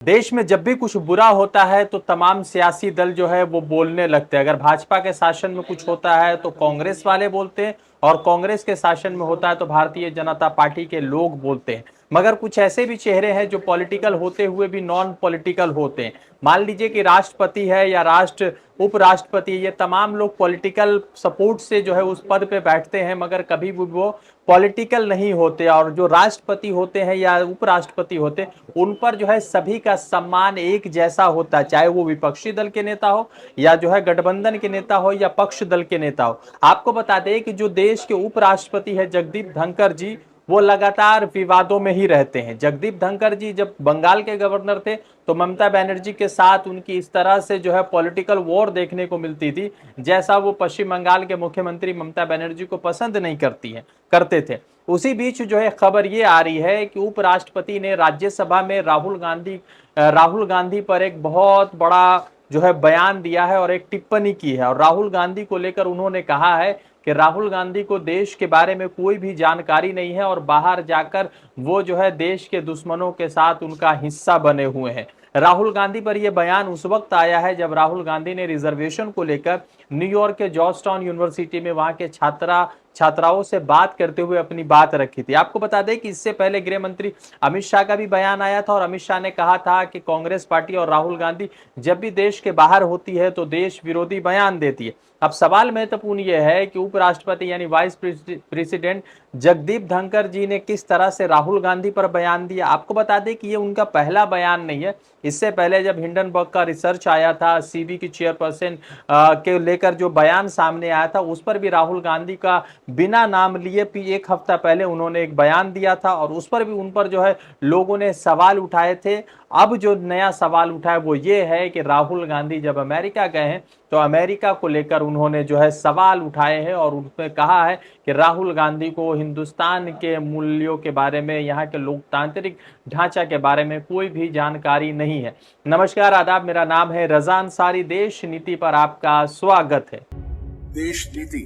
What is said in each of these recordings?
देश में जब भी कुछ बुरा होता है तो तमाम सियासी दल जो है वो बोलने लगते हैं। अगर भाजपा के शासन में कुछ होता है तो कांग्रेस वाले बोलते हैं, और कांग्रेस के शासन में होता है तो भारतीय जनता पार्टी के लोग बोलते हैं। मगर कुछ ऐसे भी चेहरे हैं जो पॉलिटिकल होते हुए भी नॉन पॉलिटिकल होते हैं। मान लीजिए कि राष्ट्रपति है या उपराष्ट्रपति, ये तमाम लोग पॉलिटिकल सपोर्ट से जो है उस पद पे बैठते हैं, मगर कभी भी वो पॉलिटिकल नहीं होते। और जो राष्ट्रपति होते हैं या उपराष्ट्रपति होते हैं उन पर जो है सभी का सम्मान एक जैसा होता है, चाहे वो विपक्षी दल के नेता हो या जो है गठबंधन के नेता हो या पक्ष दल के नेता हो। आपको बता दें कि जो देश के उपराष्ट्रपति है जगदीप धनखड़ जी, वो लगातार विवादों में ही रहते हैं। जगदीप धनखड़ जी जब बंगाल के गवर्नर थे तो ममता बनर्जी के साथ उनकी इस तरह से जो है पॉलिटिकल वॉर देखने को मिलती थी, जैसा वो पश्चिम बंगाल के मुख्यमंत्री ममता बनर्जी को पसंद नहीं करते थे। उसी बीच जो है खबर ये आ रही है कि उपराष्ट्रपति ने राज्यसभा में राहुल गांधी पर एक बहुत बड़ा जो है बयान दिया है और एक टिप्पणी की है। और राहुल गांधी को लेकर उन्होंने कहा है कि राहुल गांधी को देश के बारे में कोई भी जानकारी नहीं है और बाहर जाकर वो जो है देश के दुश्मनों के साथ उनका हिस्सा बने हुए हैं। राहुल गांधी पर यह बयान उस वक्त आया है जब राहुल गांधी ने रिजर्वेशन को लेकर न्यूयॉर्क के जॉर्जटाउन यूनिवर्सिटी में वहां के छात्राओं से बात करते हुए अपनी बात रखी थी। आपको बता दें कि इससे पहले गृह मंत्री अमित शाह का भी बयान आया था और अमित शाह ने कहा था कि कांग्रेस पार्टी और राहुल गांधी जब भी देश के बाहर होती है तो देश विरोधी बयान देती है। अब सवाल महत्वपूर्ण यह है कि उपराष्ट्रपति यानी वाइस प्रेसिडेंट जगदीप धनखड़ जी ने किस तरह से राहुल गांधी पर बयान दिया। आपको बता दें कि ये उनका पहला बयान नहीं है। इससे पहले जब हिंडनबर्ग का रिसर्च आया था, सीबी की चेयरपर्सन के लेकर जो बयान सामने आया था, उस पर भी राहुल गांधी का बिना नाम लिए एक हफ्ता पहले उन्होंने एक बयान दिया था और उस पर भी उन पर जो है लोगों ने सवाल उठाए थे। अब जो नया सवाल उठा है वो ये है कि राहुल गांधी जब अमेरिका गए हैं तो अमेरिका को लेकर उन्होंने जो है सवाल उठाए हैं और उसमें कहा है कि राहुल गांधी को हिंदुस्तान के मूल्यों के बारे में, यहाँ के लोकतांत्रिक ढांचा के बारे में कोई भी जानकारी नहीं है। नमस्कार, आदाब, मेरा नाम है रजा अंसारी। देश नीति पर आपका स्वागत है। देश नीति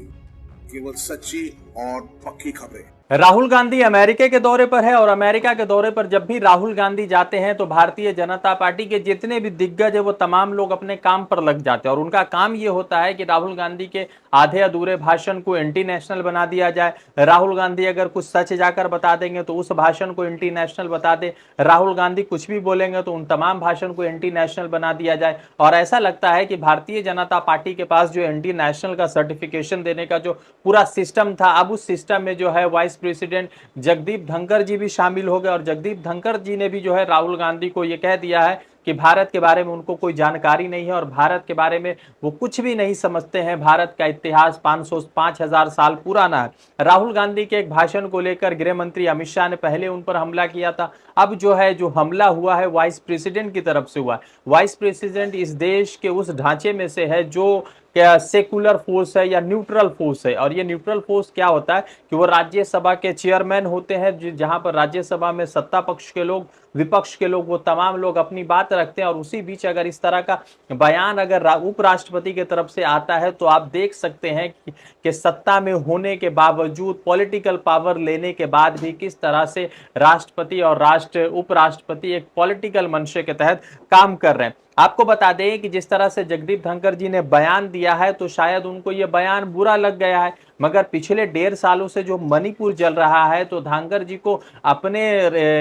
केवल सच्ची और पक्की खबरें। राहुल गांधी अमेरिका के दौरे पर है और अमेरिका के दौरे पर जब भी राहुल गांधी जाते हैं तो भारतीय जनता पार्टी के जितने भी दिग्गज है वो तमाम लोग अपने काम पर लग जाते हैं और उनका काम ये होता है कि राहुल गांधी के आधे अधूरे भाषण को एंटी नेशनल बना दिया जाए। राहुल गांधी अगर कुछ सच जाकर बता देंगे तो उस भाषण को एंटी नेशनल बता दे। राहुल गांधी कुछ भी बोलेंगे तो उन तमाम भाषण को एंटी नेशनल बना दिया जाए। और ऐसा लगता है कि भारतीय जनता पार्टी के पास जो एंटी नेशनल का सर्टिफिकेशन देने का जो पूरा सिस्टम था, अब उस सिस्टम में जो है वाइस प्रेसिडेंट जगदीप धनखड़ जी भी शामिल हो गए और जगदीप धनखड़ जी ने भी जो है राहुल गांधी को यह कह दिया है कि भारत के बारे में उनको कोई जानकारी नहीं है और भारत के बारे में वो कुछ भी नहीं समझते हैं। भारत का इतिहास 5,000 साल पुराना है। राहुल गांधी के एक भाषण को लेकर गृह मंत्री अमित शाह ने पहले उन पर हमला किया था। अब जो हमला हुआ है वाइस प्रेसिडेंट की तरफ से हुआ है। वाइस प्रेसिडेंट इस देश के उस ढांचे में से है जो क्या सेकुलर फोर्स है या न्यूट्रल फोर्स है। और ये न्यूट्रल फोर्स क्या होता है कि वो राज्यसभा के चेयरमैन होते हैं, जहां पर राज्यसभा में सत्ता पक्ष के लोग, विपक्ष के लोग, वो तमाम लोग अपनी बात रखते हैं। और उसी बीच अगर इस तरह का बयान अगर उपराष्ट्रपति की तरफ से आता है तो आप देख सकते हैं कि सत्ता में होने के बावजूद, पॉलिटिकल पावर लेने के बाद भी किस तरह से राष्ट्रपति और उपराष्ट्रपति एक पॉलिटिकल मंशे के तहत काम कर रहे हैं। आपको बता दें कि जिस तरह से जगदीप धनखड़ जी ने बयान दिया है तो शायद उनको यह बयान बुरा लग गया है, मगर पिछले 1.5 सालों से जो मणिपुर जल रहा है तो धनखड़ जी को अपने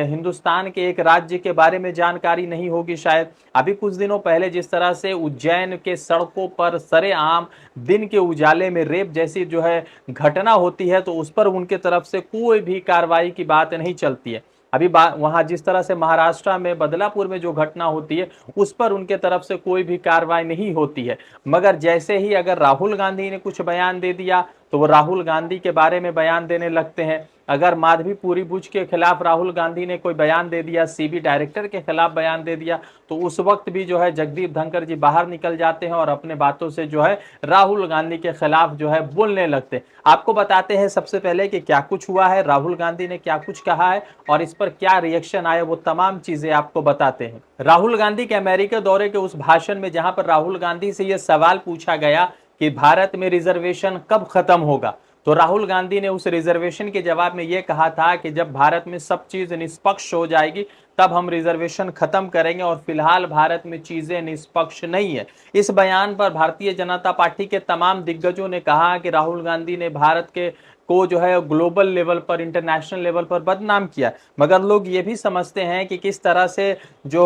हिंदुस्तान के एक राज्य के बारे में जानकारी नहीं होगी शायद। अभी कुछ दिनों पहले जिस तरह से उज्जैन के सड़कों पर सरेआम दिन के उजाले में रेप जैसी जो है घटना होती है तो उस पर उनके तरफ से कोई भी कार्रवाई की बात नहीं चलती है। अभी वहां जिस तरह से महाराष्ट्र में बदलापुर में जो घटना होती है उस पर उनके तरफ से कोई भी कार्रवाई नहीं होती है। मगर जैसे ही अगर राहुल गांधी ने कुछ बयान दे दिया तो वो राहुल गांधी के बारे में बयान देने लगते हैं। अगर माधवीपुरी बुच के खिलाफ राहुल गांधी ने कोई बयान दे दिया, सीबी डायरेक्टर के खिलाफ बयान दे दिया, तो उस वक्त भी जो है जगदीप धनखड़ जी बाहर निकल जाते हैं और अपने बातों से जो है राहुल गांधी के खिलाफ जो है बोलने लगते हैं। आपको बताते हैं सबसे पहले कि क्या कुछ हुआ है, राहुल गांधी ने क्या कुछ कहा है और इस पर क्या रिएक्शन आया, वो तमाम चीजें आपको बताते हैं। राहुल गांधी के अमेरिका दौरे के उस भाषण में जहां पर राहुल गांधी से यह सवाल पूछा गया कि भारत में रिजर्वेशन कब खत्म होगा, तो राहुल गांधी ने उस रिजर्वेशन के जवाब में यह कहा था कि जब भारत में सब चीज निष्पक्ष हो जाएगी तब हम रिजर्वेशन खत्म करेंगे, और फिलहाल भारत में चीजें निष्पक्ष नहीं है। इस बयान पर भारतीय जनता पार्टी के तमाम दिग्गजों ने कहा कि राहुल गांधी ने भारत के को जो है ग्लोबल लेवल पर, इंटरनेशनल लेवल पर बदनाम किया। मगर लोग ये भी समझते हैं कि किस तरह से जो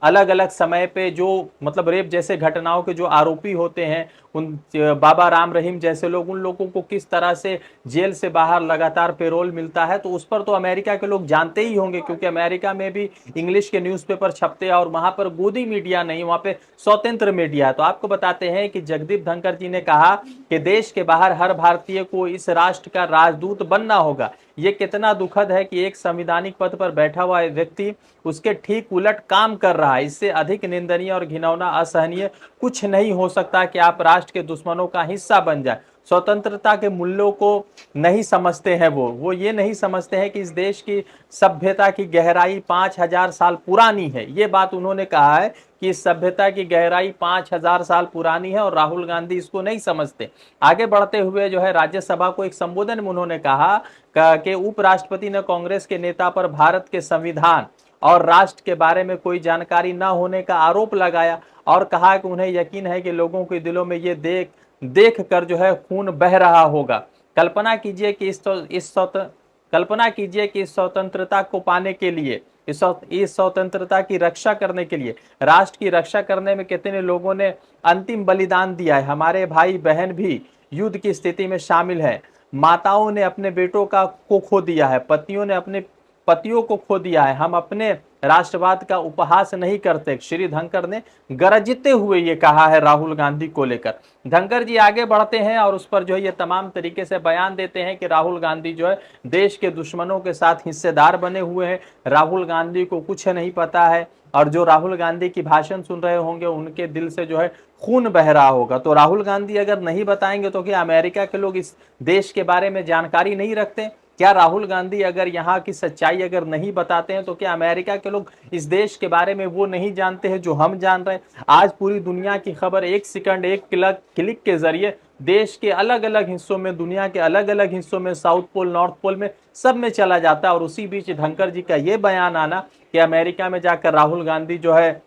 अलग अलग समय पे जो मतलब रेप जैसे घटनाओं के जो आरोपी होते हैं, उन बाबा राम रहीम जैसे लोग, उन लोगों को किस तरह से जेल से बाहर लगातार पेरोल मिलता है, तो उस पर तो अमेरिका के लोग जानते ही होंगे, क्योंकि अमेरिका में भी इंग्लिश के न्यूज़पेपर छपते हैं और वहां पर गोदी मीडिया नहीं, वहां पे स्वतंत्र मीडिया है। तो आपको बताते हैं कि जगदीप धनखड़ जी ने कहा कि देश के बाहर हर भारतीय को इस राष्ट्र का राजदूत बनना होगा। ये कितना दुखद है कि एक संवैधानिक पद पर बैठा हुआ व्यक्ति उसके ठीक उलट काम कर रहा है। इससे अधिक निंदनीय और घिनौना, असहनीय कुछ नहीं हो सकता कि आप राष्ट्र के दुश्मनों का हिस्सा बन जाए। स्वतंत्रता के मूल्यों को नहीं समझते हैं वो ये नहीं समझते हैं कि इस देश की सभ्यता की गहराई 5000 साल पुरानी है। ये बात उन्होंने कहा है कि इस सभ्यता की गहराई 5000 साल पुरानी है, और राहुल गांधी इसको नहीं समझते। आगे बढ़ते हुए जो है राज्यसभा को एक संबोधन में उन्होंने कहा कि उपराष्ट्रपति ने कांग्रेस के नेता पर भारत के संविधान और राष्ट्र के बारे में कोई जानकारी न होने का आरोप लगाया, और कहा कि उन्हें यकीन है कि लोगों के दिलों में ये देख कर जो है खून बह रहा होगा। कल्पना कीजिए कि कल्पना कीजिए कि इस स्वतंत्रता को पाने के लिए, इस स्वतंत्रता की रक्षा करने के लिए, राष्ट्र की रक्षा करने में कितने लोगों ने अंतिम बलिदान दिया है। हमारे भाई बहन भी युद्ध की स्थिति में शामिल है। माताओं ने अपने बेटों को खो दिया है, पतियों ने अपने पतियों को खो दिया है। हम अपने राष्ट्रवाद का उपहास नहीं करते, श्री धनखड़ ने गरजते हुए ये कहा है राहुल गांधी को लेकर। धनखड़ जी आगे बढ़ते हैं और उस पर जो है ये तमाम तरीके से बयान देते हैं कि राहुल गांधी जो है देश के दुश्मनों के साथ हिस्सेदार बने हुए हैं, राहुल गांधी को कुछ नहीं पता है, और जो राहुल गांधी की भाषण सुन रहे होंगे उनके दिल से जो है खून बह रहा होगा। तो राहुल गांधी अगर नहीं बताएंगे तो क्या अमेरिका के लोग इस देश के बारे में जानकारी नहीं रखते? क्या राहुल गांधी अगर यहाँ की सच्चाई अगर नहीं बताते हैं तो क्या अमेरिका के लोग इस देश के बारे में वो नहीं जानते हैं जो हम जान रहे हैं? आज पूरी दुनिया की खबर एक सेकंड, एक क्लिक के जरिए देश के अलग अलग हिस्सों में, दुनिया के अलग अलग हिस्सों में, साउथ पोल, नॉर्थ पोल में, सब में चला जाता है। और उसी बीच धनखड़ जी का ये बयान आना कि अमेरिका में जाकर राहुल गांधी जो है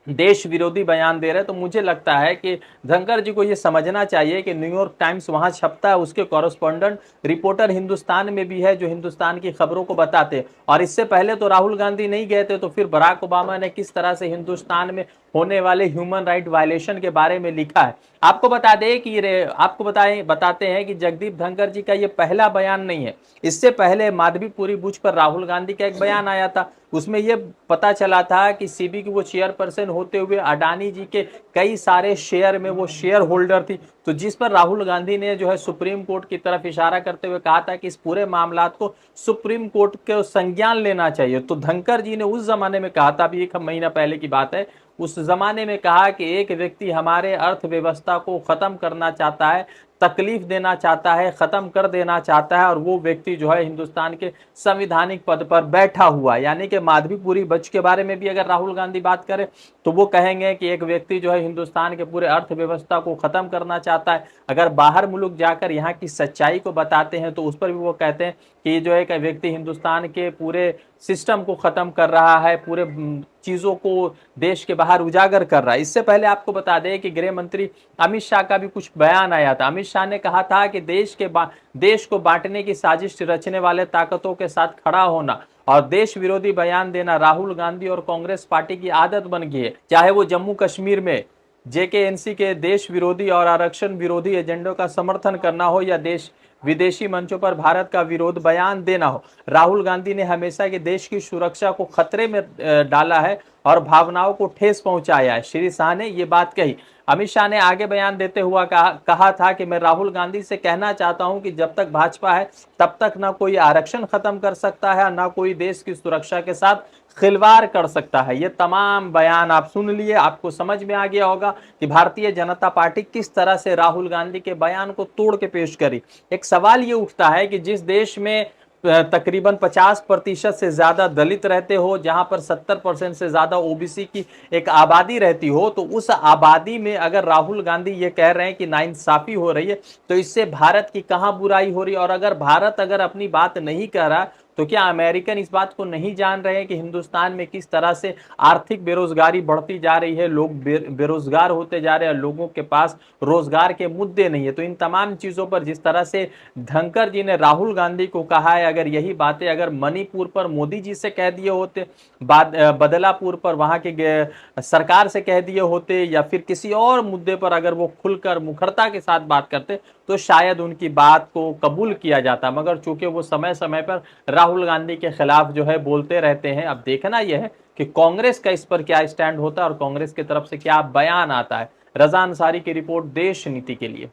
देश विरोधी बयान दे रहे, तो मुझे लगता है कि धनखड़ जी को यह समझना चाहिए कि न्यूयॉर्क टाइम्स वहां छपता है, उसके कॉरेस्पॉन्डेंट रिपोर्टर हिंदुस्तान में भी है जो हिंदुस्तान की खबरों को बताते। और इससे पहले तो राहुल गांधी नहीं गए थे, तो फिर बराक ओबामा ने किस तरह से हिंदुस्तान में होने वाले ह्यूमन राइट वायलेशन के बारे में लिखा है। आपको बता दें कि बताते हैं कि जगदीप धनखड़ जी का ये पहला बयान नहीं है। इससे पहले माधवीपुरी बुच पर राहुल गांधी का एक बयान आया था, उसमें यह पता चला था कि सीबी की वो चेयरपर्सन होते हुए अडानी जी के कई सारे शेयर में वो शेयर होल्डर थी, तो जिस पर राहुल गांधी ने जो है सुप्रीम कोर्ट की तरफ इशारा करते हुए कहा था कि इस पूरे मामला को सुप्रीम कोर्ट के संज्ञान लेना चाहिए। तो धनखड़ जी ने उस जमाने में कहा था, अभी एक महीना पहले की बात है, उस जमाने में कहा कि एक व्यक्ति हमारे अर्थव्यवस्था को खत्म करना चाहता है, तकलीफ देना चाहता है, खत्म कर देना चाहता है, और वो व्यक्ति जो है हिंदुस्तान के संवैधानिक पद पर बैठा हुआ है। यानी कि माधवीपुरी बच के बारे में भी अगर राहुल गांधी बात करें तो वो कहेंगे कि एक व्यक्ति जो है हिंदुस्तान के पूरे अर्थव्यवस्था को खत्म करना चाहता है। अगर बाहर मुल्क जाकर यहाँ की सच्चाई को बताते हैं तो उस पर भी वो कहते हैं कि जो एक व्यक्ति हिंदुस्तान के पूरे सिस्टम को खत्म कर रहा है, पूरे चीजों को देश के बाहर उजागर कर रहा है। इससे पहले आपको बता दें कि गृह मंत्री अमित शाह का भी कुछ बयान आया था। अमित शाह ने कहा था कि देश को बांटने की साजिश रचने वाले ताकतों के साथ खड़ा होना और देश विरोधी बयान देना राहुल गांधी और कांग्रेस पार्टी की आदत बन गई है। चाहे वो जम्मू कश्मीर में जेकेएनसी के देश विरोधी और आरक्षण विरोधी एजेंडों का समर्थन करना हो या विदेशी मंचों पर भारत का विरोध बयान देना हो, राहुल गांधी ने हमेशा के देश की सुरक्षा को खतरे में डाला है और भावनाओं को ठेस पहुंचाया है। श्री शाह ने ये बात कही। अमित शाह ने आगे बयान देते हुआ कहा था कि मैं राहुल गांधी से कहना चाहता हूं कि जब तक भाजपा है तब तक ना कोई आरक्षण खत्म कर सकता है, ना कोई देश की सुरक्षा के साथ खिलवाड़ कर सकता है। ये तमाम बयान आप सुन लिए, आपको समझ में आ गया होगा कि भारतीय जनता पार्टी किस तरह से राहुल गांधी के बयान को तोड़ के पेश करी। एक सवाल ये उठता है कि जिस देश में तकरीबन 50% से ज्यादा दलित रहते हो, जहां पर 70% से ज्यादा ओबीसी की एक आबादी रहती हो, तो उस आबादी में अगर राहुल गांधी ये कह रहे हैं कि नाइंसाफी हो रही है, तो इससे भारत की कहां बुराई हो रही है? और अगर भारत अपनी बात नहीं कह रहा तो क्या अमेरिकन इस बात को नहीं जान रहे हैं कि हिंदुस्तान में किस तरह से आर्थिक बेरोजगारी बढ़ती जा रही है, लोग बेरोजगार होते जा रहे हैं, लोगों के पास रोजगार के मुद्दे नहीं है। तो इन तमाम चीजों पर जिस तरह से धनखड़ जी ने राहुल गांधी को कहा है, अगर यही बातें अगर मणिपुर पर मोदी जी से कह दिए होते, बदलापुर पर वहां के सरकार से कह दिए होते, या फिर किसी और मुद्दे पर अगर वो खुलकर मुखरता के साथ बात करते, तो शायद उनकी बात को कबूल किया जाता। मगर चूंकि वो समय समय पर राहुल गांधी के खिलाफ जो है बोलते रहते हैं, अब देखना यह है कि कांग्रेस का इस पर क्या स्टैंड होता है और कांग्रेस की तरफ से क्या बयान आता है। रजा अंसारी की रिपोर्ट, देश नीति के लिए।